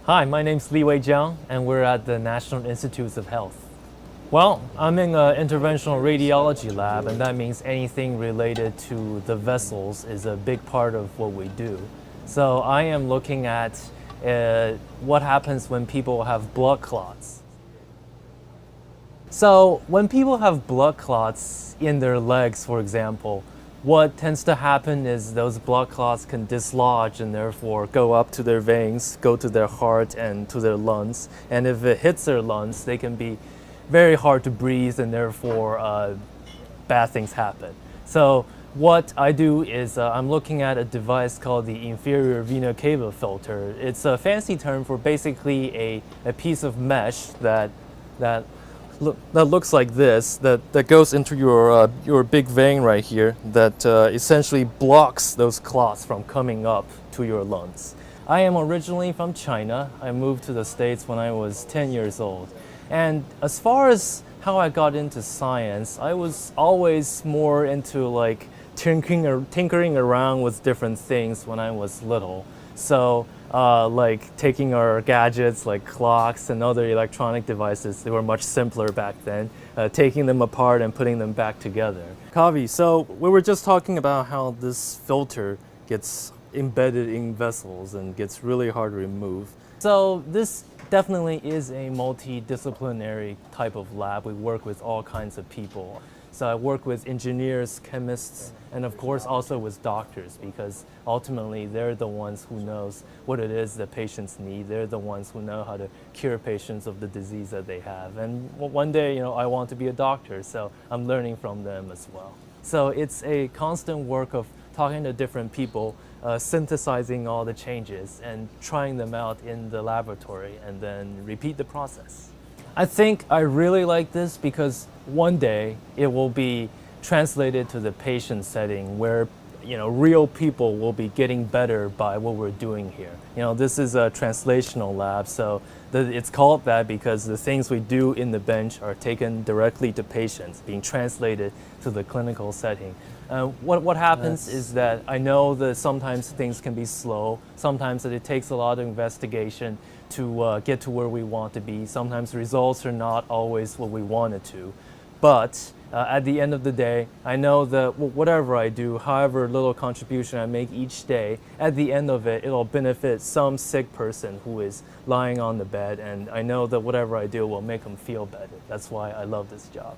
Hi, my name's Liwei Jiang, and we're at the National Institutes of Health. Well, I'm in an interventional radiology lab, and that means anything related to the vessels is a big part of what we do. So I am looking at what happens when people have blood clots. So when people have blood clots in their legs, for example, what tends to happen is those blood clots can dislodge and therefore go up to their veins, go to their heart and to their lungs. And if it hits their lungs, they can be very hard to breathe and therefore bad things happen. So what I do is I'm looking at a device called the inferior vena cava filter. It's a fancy term for basically a piece of mesh that looks like this, that goes into your big vein right here, that essentially blocks those clots from coming up to your lungs. I am originally from China. I moved to the States when I was 10 years old. And as far as how I got into science, I was always more into like tinkering around with different things when I was little. So like taking our gadgets like clocks and other electronic devices, they were much simpler back then, taking them apart and putting them back together. Kavi, so we were just talking about how this filter gets embedded in vessels and gets really hard to remove. So this definitely is a multidisciplinary type of lab. We work with all kinds of people. So I work with engineers, chemists, and of course also with doctors, because ultimately they're the ones who knows what it is that patients need. They're the ones who know how to cure patients of the disease that they have. And one day, I want to be a doctor, so I'm learning from them as well. So it's a constant work of talking to different people, synthesizing all the changes and trying them out in the laboratory and then repeat the process. I think I really like this because one day it will be translated to the patient setting where real people will be getting better by what we're doing here. This is a translational lab, so it's called that because the things we do in the bench are taken directly to patients, being translated to the clinical setting. What happens is that I know that sometimes things can be slow, sometimes that it takes a lot of investigation to get to where we want to be. Sometimes results are not always what we wanted to. But at the end of the day, I know that whatever I do, however little contribution I make each day, at the end of it, it'll benefit some sick person who is lying on the bed. And I know that whatever I do will make them feel better. That's why I love this job.